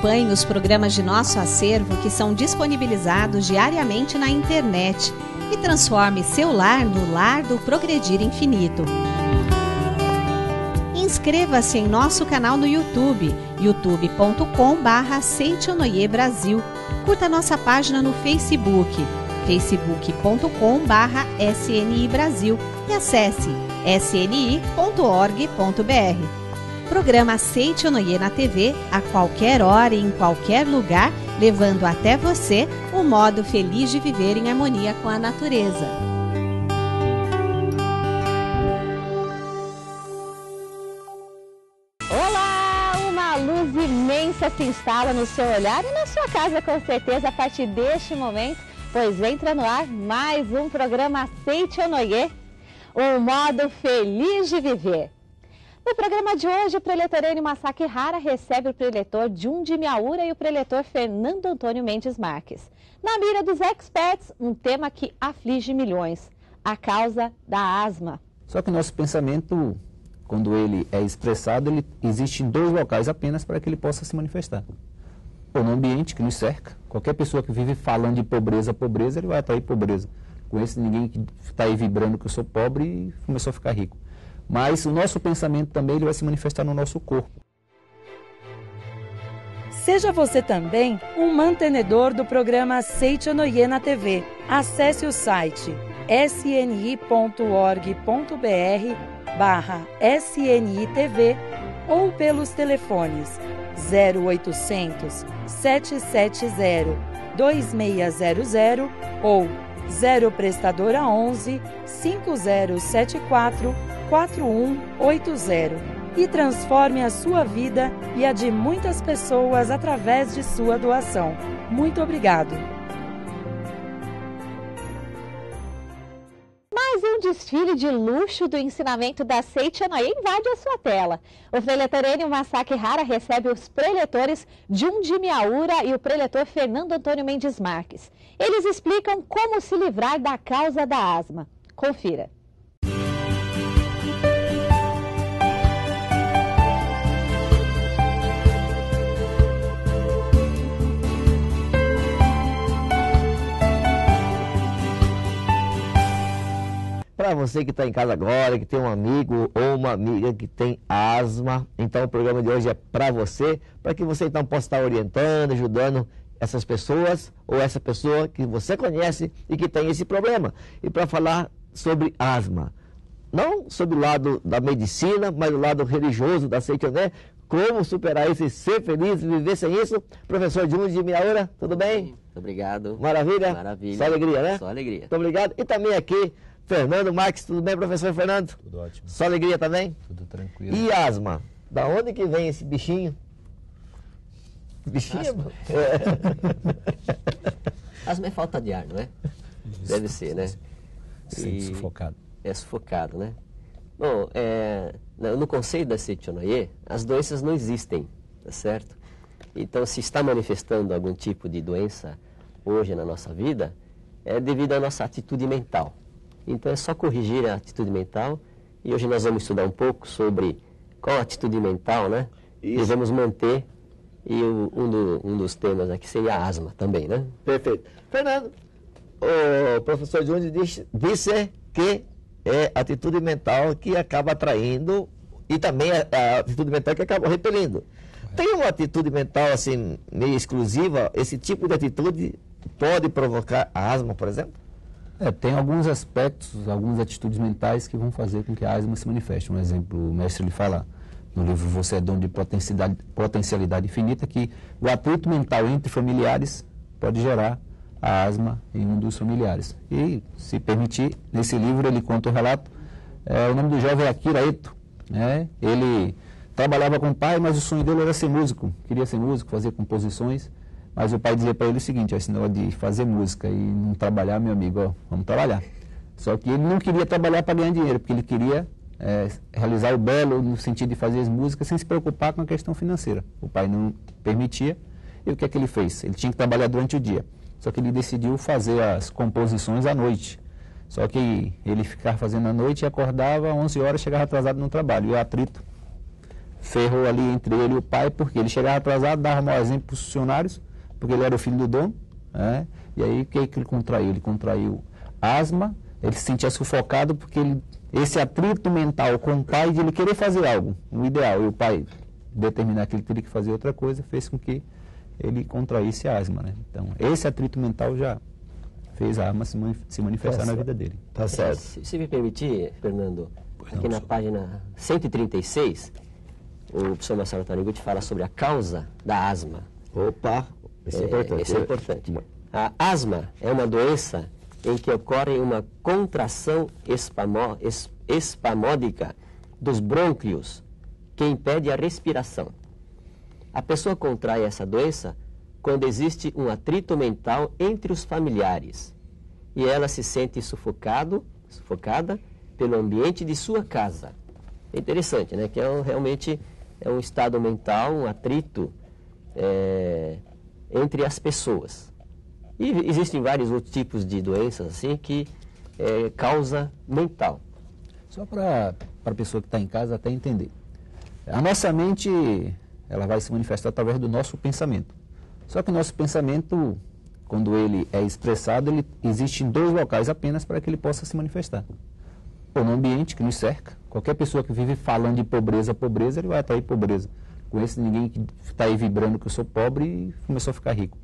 Acompanhe os programas de nosso acervo que são disponibilizados diariamente na internet e transforme seu lar no lar do Progredir Infinito. Inscreva-se em nosso canal no YouTube, youtube.com/Seichonoye Brasil. Curta nossa página no Facebook, facebook.com/SNI Brasil e acesse sni.org.br. Programa Seichonoye na TV a qualquer hora e em qualquer lugar, levando até você o modo feliz de viver em harmonia com a natureza. Olá! Uma luz imensa se instala no seu olhar e na sua casa, com certeza, a partir deste momento, pois entra no ar mais um programa Seichonoye, um modo feliz de viver. No programa de hoje, o preletor Enio Masakihara recebe o preletor Jundi Miyaura e o preletor Fernando Antônio Mendes Marques. Na mira dos experts, um tema que aflige milhões, a causa da asma. Só que o nosso pensamento, quando ele é expressado, ele existe em 2 locais apenas para que ele possa se manifestar. Ou no ambiente que nos cerca. Qualquer pessoa que vive falando de pobreza, ele vai atrair pobreza. Conheço ninguém que está aí vibrando que eu sou pobre e começou a ficar rico. Mas o nosso pensamento também ele vai se manifestar no nosso corpo. Seja você também um mantenedor do programa Seichonoye na TV. Acesse o site sni.org.br/SNITV ou pelos telefones 0800 770 2600 ou 0 prestadora 11 5074 4180 e transforme a sua vida e a de muitas pessoas através de sua doação. Muito obrigado. Mais um desfile de luxo do ensinamento da Seichonoye invade a sua tela. O preletor Enio Masakihara recebe os preletores Jundi Miyaura e o preletor Fernando Antônio Mendes Marques. Eles explicam como se livrar da causa da asma. Confira. Para você que está em casa agora, que tem um amigo ou uma amiga que tem asma, então o programa de hoje é para você, para que você então possa estar orientando, ajudando essas pessoas ou essa pessoa que você conhece e que tem esse problema. E para falar sobre asma, não sobre o lado da medicina, mas o lado religioso da Seichonoye, como superar isso e ser feliz e viver sem isso. Professor Jundi Miyaura, tudo bem? Muito obrigado. Maravilha? Maravilha. Só alegria, né? Só alegria. Muito obrigado. E também aqui, Fernando Marques, tudo bem, professor Fernando? Tudo ótimo. Só alegria também? Tudo tranquilo. E asma? Da onde que vem esse bichinho? Bichinho? Asma. Asma é falta de ar, não é? Deve ser, né? Sempre sufocado. É sufocado, né? Bom, no conceito da Seichonoye, as doenças não existem, tá certo? Então, se está manifestando algum tipo de doença hoje na nossa vida, é devido à nossa atitude mental. Então, é só corrigir a atitude mental. E hoje nós vamos estudar um pouco sobre qual atitude mental, né? Isso. Devemos manter. E um dos temas aqui seria a asma também, né? Perfeito. Fernando, o professor Jundi disse que é a atitude mental que acaba atraindo e também a atitude mental que acaba repelindo. Tem uma atitude mental assim meio exclusiva? Esse tipo de atitude pode provocar asma, por exemplo? Tem alguns aspectos, algumas atitudes mentais que vão fazer com que a asma se manifeste. Um exemplo, o mestre ele fala no livro Você é Dono de Potencialidade Infinita, que o atrito mental entre familiares pode gerar a asma em um dos familiares. E, se permitir, nesse livro ele conta o relato, o nome do jovem é Akira Eto, né? Ele trabalhava com o pai, mas o sonho dele era ser músico, queria ser músico, fazer composições, mas o pai dizia para ele o seguinte: esse negócio de fazer música e não trabalhar, meu amigo, vamos trabalhar. Só que ele não queria trabalhar para ganhar dinheiro, porque ele queria realizar o belo no sentido de fazer as músicas sem se preocupar com a questão financeira. O pai não permitia, e o que é que ele fez? Ele tinha que trabalhar durante o dia, só que ele decidiu fazer as composições à noite. Só que ele ficava fazendo à noite e acordava às 11 horas, chegava atrasado no trabalho, e o atrito ferrou ali entre ele e o pai, porque ele chegava atrasado, dava mau exemplo para os funcionários, porque ele era o filho do dono, né? E aí o que ele contraiu? Ele contraiu asma, ele se sentia sufocado porque esse atrito mental com o pai de ele querer fazer algo, o ideal, e o pai determinar que ele teria que fazer outra coisa, fez com que ele contraísse a asma, né? Então, esse atrito mental já fez a asma se manifestar na vida dele. Tá certo. Se me permitir, Fernando, aqui na página 136, o professor Marcelo Taniguchi fala sobre a causa da asma. Opa, isso é importante. Isso é importante. A asma é uma doença em que ocorre uma contração espasmódica dos brônquios que impede a respiração. A pessoa contrai essa doença quando existe um atrito mental entre os familiares e ela se sente sufocada pelo ambiente de sua casa. É interessante, né? Que realmente é um estado mental, um atrito entre as pessoas. E existem vários outros tipos de doenças assim que causa mental. Só para a pessoa que está em casa até entender. A nossa mente, ela vai se manifestar através do nosso pensamento. Só que o nosso pensamento, quando ele é expressado, ele existe em 2 locais apenas para que ele possa se manifestar. Ou no ambiente que nos cerca. Qualquer pessoa que vive falando de pobreza, ele vai atrair pobreza. Conheço ninguém que está aí vibrando que eu sou pobre e começou a ficar rico.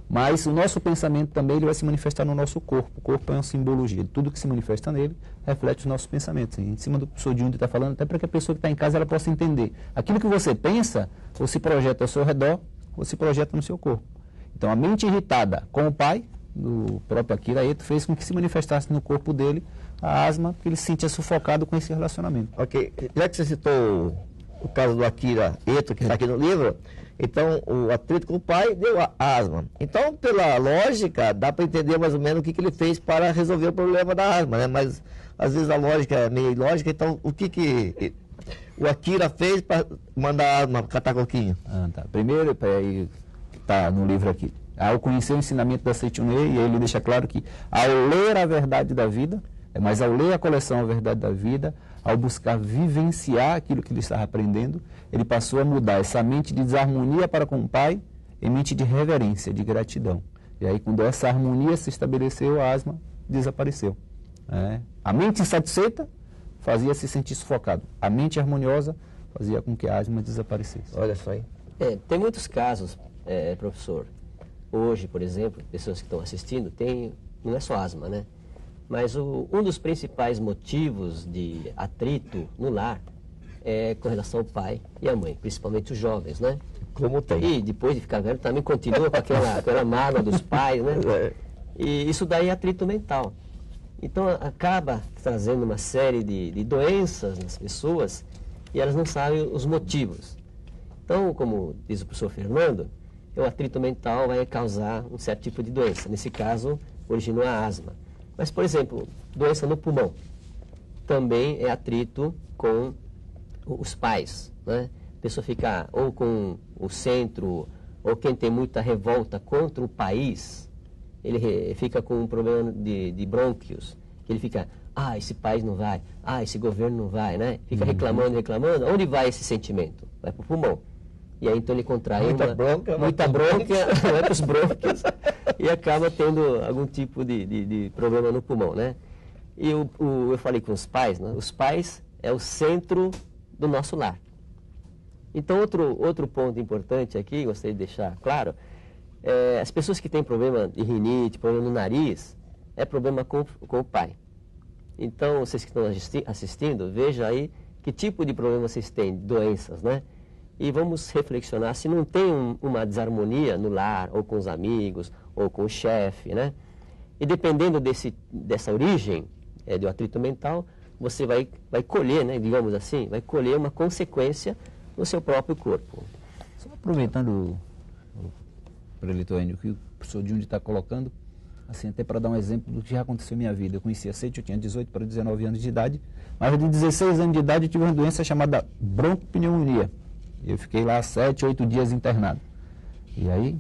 Mas o nosso pensamento também ele vai se manifestar no nosso corpo. O corpo é uma simbologia. Tudo que se manifesta nele reflete os nossos pensamentos. Em cima do professor Júnior está falando, até para que a pessoa que está em casa ela possa entender. Aquilo que você pensa, ou se projeta ao seu redor, ou se projeta no seu corpo. Então, a mente irritada com o pai, do próprio Akira Eto, fez com que se manifestasse no corpo dele a asma, porque ele se sentia sufocado com esse relacionamento. Ok. Já que você citou o caso do Akira Eto, que está aqui no livro, então o atrito com o pai deu a asma. Então, pela lógica, dá para entender mais ou menos o que ele fez para resolver o problema da asma, né? Mas, às vezes, a lógica é meio ilógica, então o que o Akira fez para mandar a asma catar coquinho? Tá. Primeiro, está no livro aqui, ao conhecer o ensinamento da Seichonoye, e ele deixa claro que ao ler a verdade da vida, mas ao ler a coleção A Verdade da Vida, ao buscar vivenciar aquilo que ele estava aprendendo, ele passou a mudar essa mente de desarmonia para com o pai em mente de reverência, de gratidão. E aí, quando essa harmonia se estabeleceu, a asma desapareceu. A mente insatisfeita fazia se sentir sufocado. A mente harmoniosa fazia com que a asma desaparecesse. Olha só aí. Tem muitos casos, professor. Hoje, por exemplo, pessoas que estão assistindo, não é só asma, né? Mas um dos principais motivos de atrito no lar é com relação ao pai e à mãe, principalmente os jovens, né? Como tem. E depois de ficar velho também continua com aquela mágoa dos pais, né? E isso daí é atrito mental. Então acaba trazendo uma série de doenças nas pessoas e elas não sabem os motivos. Então, como diz o professor Fernando, o atrito mental vai causar um certo tipo de doença. Nesse caso, originou a asma. Mas, por exemplo, doença no pulmão também é atrito com os pais, né? A pessoa fica ou com o centro, ou quem tem muita revolta contra o país, ele fica com um problema de brônquios, que ele fica, esse país não vai, esse governo não vai, né? Fica reclamando. Onde vai esse sentimento? Vai para o pulmão. E aí então ele contrai muita bronca, vai para os brônquios e acaba tendo algum tipo de problema no pulmão, né? E eu falei com os pais, né? Os pais é o centro do nosso lar. Então outro ponto importante aqui, gostaria de deixar claro, as pessoas que têm problema de rinite, problema no nariz, é problema com o pai. Então vocês que estão assistindo, vejam aí que tipo de problema vocês têm, doenças, né? E vamos reflexionar se não tem uma desarmonia no lar, ou com os amigos, ou com o chefe, né? E dependendo dessa origem do atrito mental, você vai colher, né, digamos assim, vai colher uma consequência no seu próprio corpo. Só aproveitando para o Litônio, que o professor Júnior está colocando, assim, até para dar um exemplo do que já aconteceu na minha vida. Eu conheci a Seicho, eu tinha 18 para 19 anos de idade, mas de 16 anos de idade eu tive uma doença chamada broncopneumonia. Eu fiquei lá 7, 8 dias internado. E aí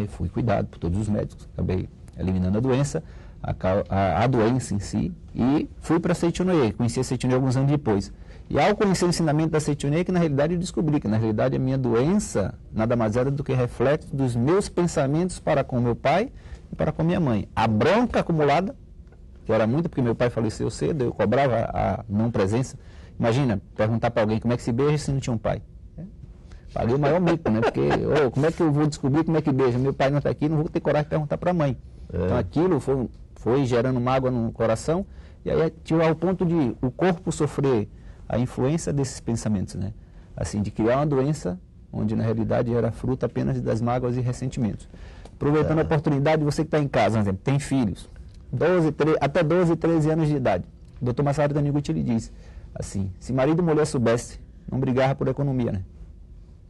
fui cuidado por todos os médicos, acabei eliminando a doença, a doença em si, e fui para Seichonoye. Conheci a Seichonoye alguns anos depois. E ao conhecer o ensinamento da Seitonei, que na realidade eu descobri que na realidade a minha doença nada mais era do que reflexo dos meus pensamentos para com meu pai e para com minha mãe. A bronca acumulada, que era muito porque meu pai faleceu cedo, eu cobrava a não presença. Imagina, perguntar para alguém como é que se beija se não tinha um pai. Paguei o maior mico, né? Porque, como é que eu vou descobrir como é que beija? Meu pai não está aqui, não vou ter coragem de perguntar para a mãe. Então aquilo foi gerando mágoa no coração, e aí chegou ao ponto de o corpo sofrer a influência desses pensamentos, né? Assim, de criar uma doença onde na realidade era fruto apenas das mágoas e ressentimentos. Aproveitando a oportunidade, você que está em casa, por exemplo, tem filhos, até 12, 13 anos de idade. O Dr. Masaru Taniguchi ele diz assim, se marido e mulher soubesse, não brigava por economia, né?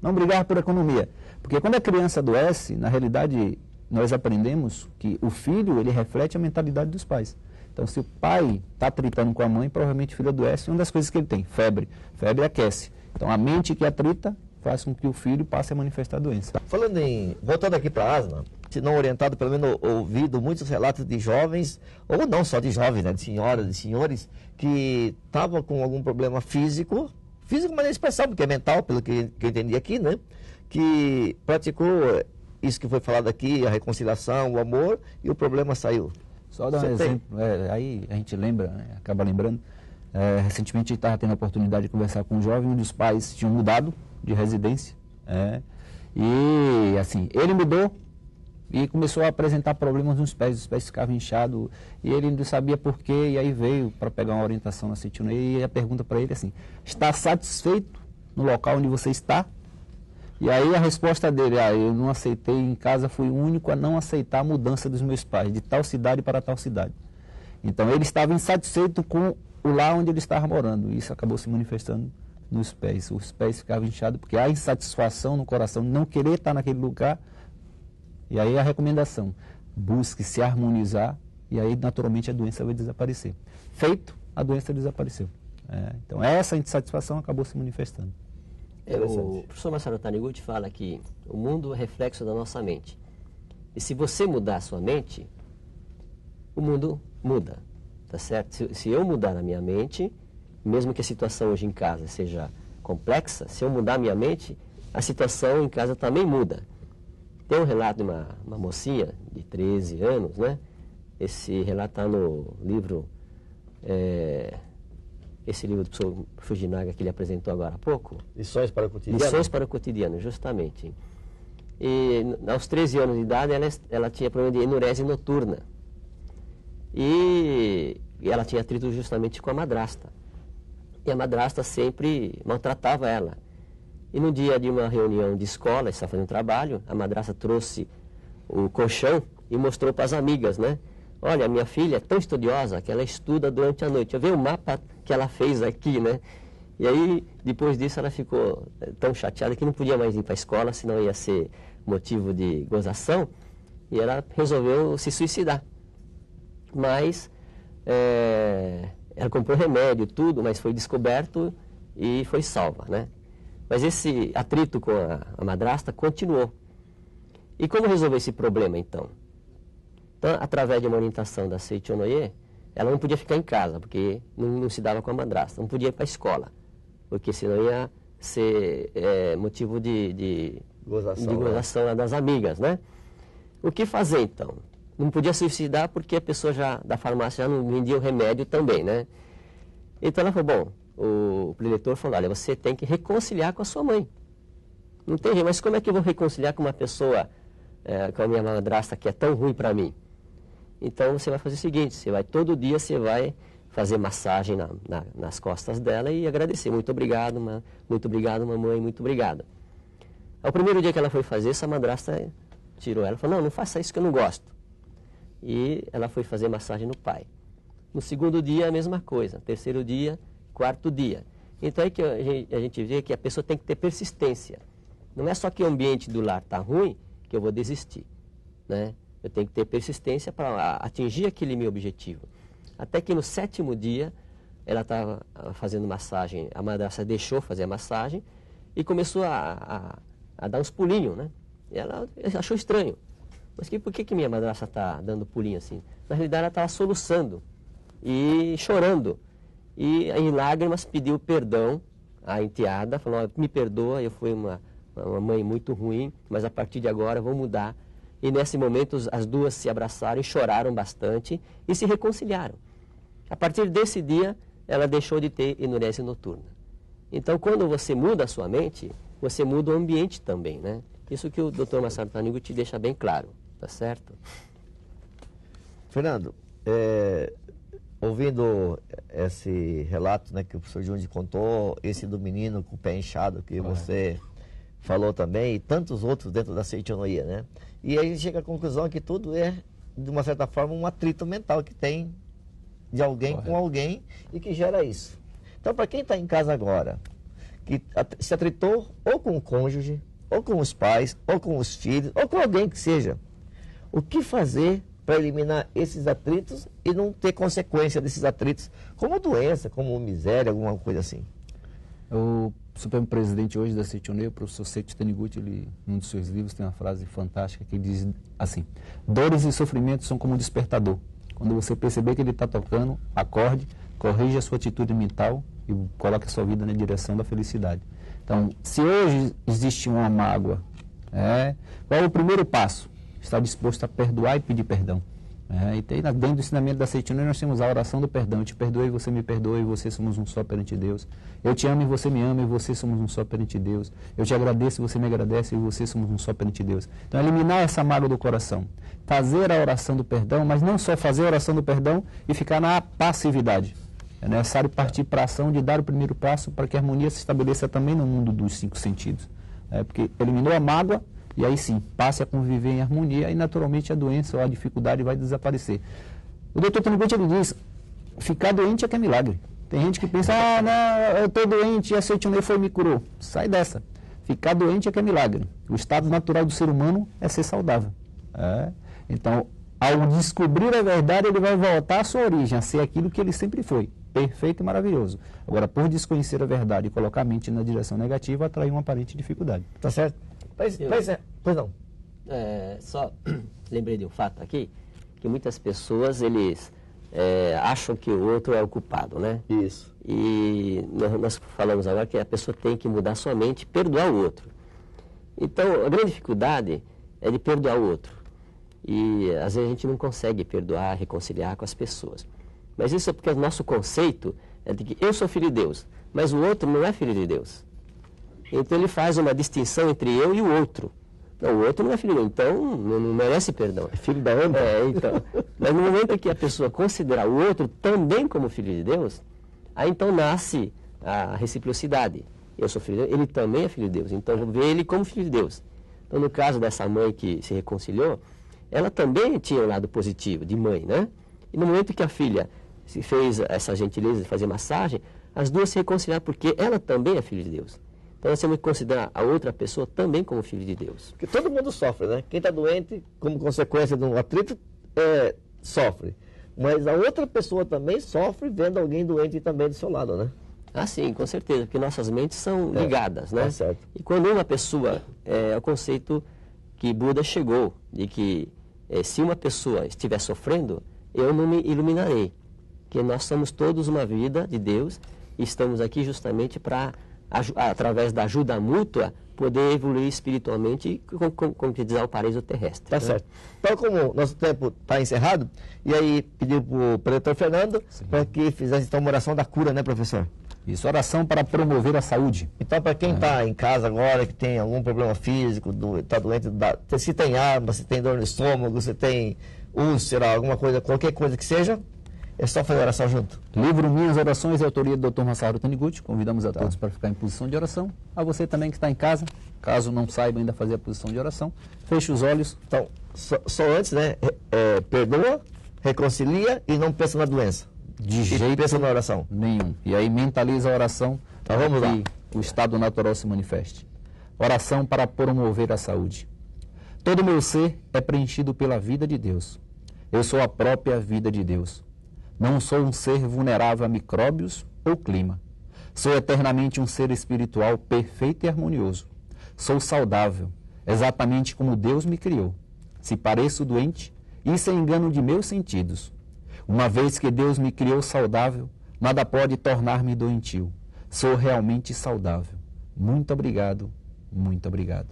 Não brigar por economia. Porque quando a criança adoece, na realidade, nós aprendemos que o filho, ele reflete a mentalidade dos pais. Então, se o pai está tritando com a mãe, provavelmente o filho adoece. Uma das coisas que ele tem, febre. Febre aquece. Então, a mente que atrita faz com que o filho passe a manifestar a doença. Voltando aqui para a asma, se não orientado, pelo menos ouvido muitos relatos de jovens, ou não só de jovens, né, de senhoras, de senhores, que estavam com algum problema físico, mas é expressão, porque é mental, pelo que eu entendi aqui, né? Que praticou isso que foi falado aqui, a reconciliação, o amor, e o problema saiu. Só dar um exemplo, aí a gente lembra, né, acaba lembrando, recentemente a gente estava tendo a oportunidade de conversar com um jovem, onde os pais tinham mudado de residência, e assim, ele mudou e começou a apresentar problemas nos pés, os pés ficavam inchados, e ele não sabia por quê, e aí veio para pegar uma orientação na Seitonei, e a pergunta para ele assim, está satisfeito no local onde você está? E aí a resposta dele, eu não aceitei, em casa fui o único a não aceitar a mudança dos meus pais, de tal cidade para tal cidade. Então ele estava insatisfeito com o lá onde ele estava morando, e isso acabou se manifestando nos pés, os pés ficavam inchados, porque há insatisfação no coração, não querer estar naquele lugar. E aí a recomendação, busque se harmonizar e aí naturalmente a doença vai desaparecer. Feito, a doença desapareceu. Então essa insatisfação acabou se manifestando. O professor Masaru Taniguchi fala que o mundo é reflexo da nossa mente. E se você mudar a sua mente, o mundo muda, tá certo? Se eu mudar a minha mente, mesmo que a situação hoje em casa seja complexa, se eu mudar a minha mente, a situação em casa também muda. Tem um relato de uma mocinha de 13 anos, né? Esse relato está no livro, esse livro do professor Fujinaga que ele apresentou agora há pouco. Lições para o Cotidiano. Lições para o Cotidiano, justamente. E aos 13 anos de idade ela tinha problema de enurese noturna. E ela tinha atrito justamente com a madrasta. E a madrasta sempre maltratava ela. E no dia de uma reunião de escola, estava fazendo trabalho, a madrasta trouxe o colchão e mostrou para as amigas, né? Olha, minha filha é tão estudiosa que ela estuda durante a noite. Eu vi o mapa que ela fez aqui, né? E aí, depois disso, ela ficou tão chateada que não podia mais ir para a escola, senão ia ser motivo de gozação. E ela resolveu se suicidar. Mas ela comprou remédio, tudo, mas foi descoberto e foi salva, né? Mas esse atrito com a madrasta continuou. E como resolver esse problema, então? Então, através de uma orientação da Seitonei, ela não podia ficar em casa, porque não se dava com a madrasta. Não podia ir para a escola, porque senão ia ser motivo de gozação das amigas, né? O que fazer, então? Não podia suicidar porque a pessoa da farmácia já não vendia o remédio também, né? Então ela falou, bom, o preletor falou, olha, você tem que reconciliar com a sua mãe. Não tem jeito, mas como é que eu vou reconciliar com uma pessoa, com a minha madrasta que é tão ruim para mim? Então você vai fazer o seguinte, todo dia você vai fazer massagem nas costas dela e agradecer. Muito obrigado, mamãe, muito obrigado. Ao primeiro dia que ela foi fazer, essa madrasta tirou ela e falou, não faça isso que eu não gosto. E ela foi fazer massagem no pai. No segundo dia, a mesma coisa. Terceiro dia, quarto dia. Então é que a gente vê que a pessoa tem que ter persistência. Não é só que o ambiente do lar está ruim que eu vou desistir, né? Eu tenho que ter persistência para atingir aquele meu objetivo. Até que no 7º dia, ela estava fazendo massagem, a madrasta deixou fazer a massagem e começou a dar uns pulinhos, né? E ela achou estranho. Mas por que minha madrasta está dando pulinho assim? Na realidade, ela estava soluçando e chorando. e em lágrimas pediu perdão à enteada, falou, me perdoa, eu fui uma mãe muito ruim, mas a partir de agora vou mudar. E nesse momento as duas se abraçaram e choraram bastante e se reconciliaram. A partir desse dia, ela deixou de ter enurese noturna. Então, quando você muda a sua mente, você muda o ambiente também, né? Isso que o Dr. Masaru Taniguchi deixa bem claro, tá certo? Fernando, ouvindo esse relato, né, que o professor Junji contou, esse do menino com o pé inchado que você falou também, e tantos outros dentro da Seichonoye, né? E aí a gente chega à conclusão que tudo é, de uma certa forma, um atrito mental que tem de alguém com alguém e que gera isso. Então, para quem está em casa agora, que se atritou ou com o cônjuge, ou com os pais, ou com os filhos, ou com alguém que seja, o que fazer para eliminar esses atritos e não ter consequência desses atritos, como doença, como miséria, alguma coisa assim? O Supremo Presidente hoje da Seichonoye, o professor Seiichi Taniguchi, ele, num dos seus livros, tem uma frase fantástica que diz assim: dores e sofrimentos são como um despertador. Quando você perceber que ele está tocando, acorde, corrija a sua atitude mental e coloque a sua vida na direção da felicidade. Então, se hoje existe uma mágoa, qual é o primeiro passo? Estar disposto a perdoar e pedir perdão. E dentro do ensinamento da Seichonoye nós temos a oração do perdão. Eu te perdoe, você me perdoe, e você somos um só perante Deus. Eu te amo e você me ama, e você somos um só perante Deus. Eu te agradeço e você me agradece, e você somos um só perante Deus. Então, eliminar essa mágoa do coração. Fazer a oração do perdão, mas não só fazer a oração do perdão e ficar na passividade. É necessário partir para a ação de dar o primeiro passo para que a harmonia se estabeleça também no mundo dos 5 sentidos. Porque eliminou a mágoa, e aí sim, passe a conviver em harmonia e naturalmente a doença ou a dificuldade vai desaparecer. O Dr. Taniguchi, ele diz, ficar doente é que é milagre. Tem gente que pensa, não, eu estou doente e a Seichonoye foi e me curou. Sai dessa. Ficar doente é que é milagre. O estado natural do ser humano é ser saudável. Então, ao descobrir a verdade, ele vai voltar à sua origem, a ser aquilo que ele sempre foi. Perfeito e maravilhoso. Agora, por desconhecer a verdade e colocar a mente na direção negativa, atrai uma aparente dificuldade. Tá certo? Pois não. Só lembrei de um fato aqui, que muitas pessoas, eles acham que o outro é o culpado, né? Isso. E nós falamos agora que a pessoa tem que mudar sua mente e perdoar o outro. Então, a grande dificuldade é de perdoar o outro. E às vezes a gente não consegue perdoar, reconciliar com as pessoas. Mas isso é porque o nosso conceito é de que eu sou filho de Deus, mas o outro não é filho de Deus. Então ele faz uma distinção entre eu e o outro. Não, o outro não é filho de Deus, então não merece perdão. É filho da onda? Então. Mas no momento que a pessoa considerar o outro também como filho de Deus, aí então nasce a reciprocidade. Eu sou filho de Deus, ele também é filho de Deus, então eu vou ver ele como filho de Deus. Então no caso dessa mãe que se reconciliou, ela também tinha um lado positivo de mãe, né? E no momento que a filha se fez essa gentileza de fazer massagem, as duas se reconciliaram porque ela também é filho de Deus. Então nós temos que considerar a outra pessoa também como filho de Deus. Porque todo mundo sofre, né? Quem está doente, como consequência de um atrito, sofre. Mas a outra pessoa também sofre vendo alguém doente também do seu lado, né? Ah, sim, com certeza, porque nossas mentes são ligadas, né? É certo. E quando uma pessoa, é o conceito que Buda chegou, de que se uma pessoa estiver sofrendo, eu não me iluminarei. Que nós somos todos uma vida de Deus e estamos aqui justamente para, através da ajuda mútua, poder evoluir espiritualmente e concretizar o paraíso terrestre. Tá certo. Então, como nosso tempo está encerrado, e aí pediu para o preletor Fernando para que fizesse então uma oração da cura, né, professor? Isso, oração para promover a saúde. Então, para quem está em casa agora, que tem algum problema físico, está doente, se tem asma, se tem dor no estômago, se tem úlcera, alguma coisa, qualquer coisa que seja, é só fazer oração junto. Livro Minhas Orações, de autoria do Dr. Masaru Taniguchi. Convidamos a todos para ficar em posição de oração. A você também que está em casa, caso não saiba ainda fazer a posição de oração, feche os olhos. Então, só antes, né? Perdoa, reconcilia e não pensa na doença. De jeito pensa na oração nenhum. E aí mentaliza a oração então, vamos lá. Que o estado natural se manifeste. Oração para promover a saúde. Todo meu ser é preenchido pela vida de Deus. Eu sou a própria vida de Deus. Não sou um ser vulnerável a micróbios ou clima. Sou eternamente um ser espiritual perfeito e harmonioso. Sou saudável, exatamente como Deus me criou. Se pareço doente, isso é engano de meus sentidos. Uma vez que Deus me criou saudável, Nada pode tornar-me doentio. Sou realmente saudável. Muito obrigado, muito obrigado.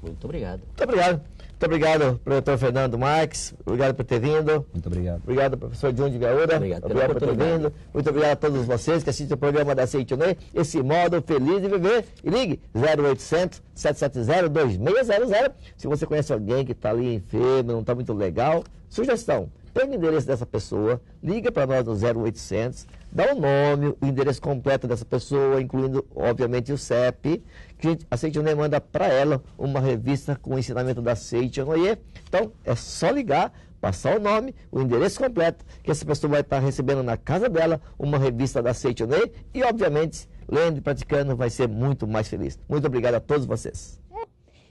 Muito obrigado. Muito obrigado. Muito obrigado, professor Fernando Marques. Obrigado por ter vindo. Muito obrigado. Obrigado, professor John de Gaúra. Obrigado por ter vindo. Muito obrigado a todos vocês que assistem o programa da Seitonê, esse modo feliz de viver. E ligue 0800 770 2600. Se você conhece alguém que está ali enfermo, não está muito legal, sugestão. Pega o endereço dessa pessoa, liga para nós no 0800, dá o nome, o endereço completo dessa pessoa, incluindo, obviamente, o CEP, que a Seitonê manda para ela uma revista com o ensinamento da Seitonê. Então, é só ligar, passar o nome, o endereço completo, que essa pessoa vai estar recebendo na casa dela uma revista da Seitonê e, obviamente, lendo e praticando, vai ser muito mais feliz. Muito obrigado a todos vocês.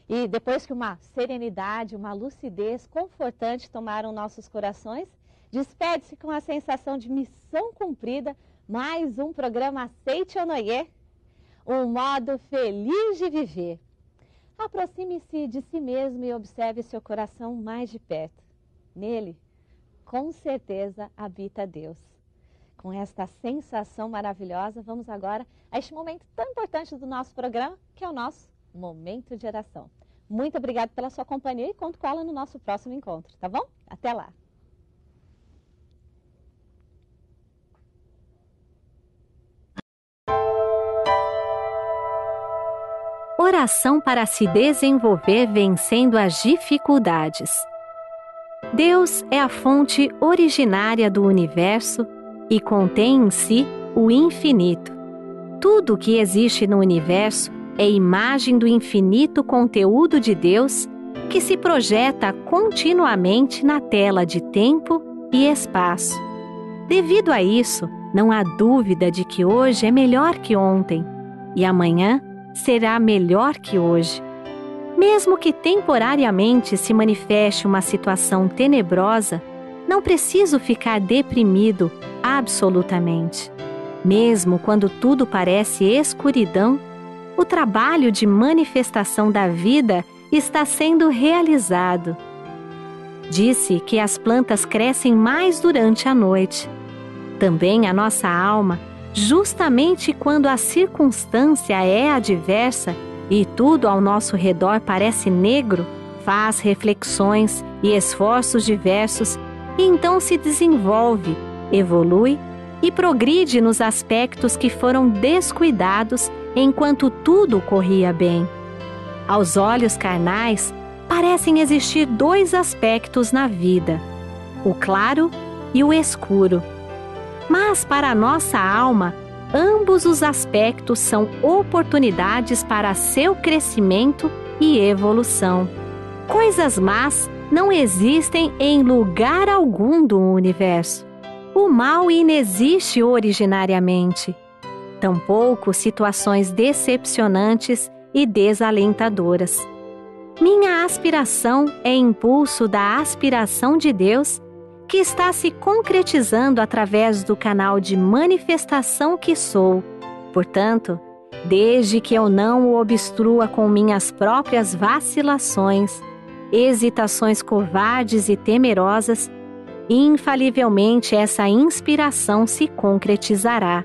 E depois que uma serenidade, uma lucidez confortante tomaram nossos corações, despede-se com a sensação de missão cumprida, mais um programa Seitonê, um modo feliz de viver. Aproxime-se de si mesmo e observe seu coração mais de perto. Nele, com certeza, habita Deus. Com esta sensação maravilhosa, vamos agora a este momento tão importante do nosso programa, que é o nosso Momento de Oração. Muito obrigada pela sua companhia e conto com ela no nosso próximo encontro, tá bom? Até lá! Oração para se desenvolver vencendo as dificuldades. Deus é a fonte originária do universo e contém em si o infinito. Tudo o que existe no universo é imagem do infinito conteúdo de Deus que se projeta continuamente na tela de tempo e espaço. Devido a isso, não há dúvida de que hoje é melhor que ontem e amanhã será melhor que hoje. Mesmo que temporariamente se manifeste uma situação tenebrosa, não preciso ficar deprimido absolutamente. Mesmo quando tudo parece escuridão, o trabalho de manifestação da vida está sendo realizado. Disse que as plantas crescem mais durante a noite. Também a nossa alma, justamente quando a circunstância é adversa e tudo ao nosso redor parece negro, faz reflexões e esforços diversos e então se desenvolve, evolui e progride nos aspectos que foram descuidados enquanto tudo corria bem. Aos olhos carnais, parecem existir dois aspectos na vida, o claro e o escuro. Mas para a nossa alma, ambos os aspectos são oportunidades para seu crescimento e evolução. Coisas más não existem em lugar algum do universo. O mal inexiste originariamente. Tampouco situações decepcionantes e desalentadoras. Minha aspiração é impulso da aspiração de Deus, que está se concretizando através do canal de manifestação que sou. Portanto, desde que eu não o obstrua com minhas próprias vacilações, hesitações covardes e temerosas, infalivelmente essa inspiração se concretizará.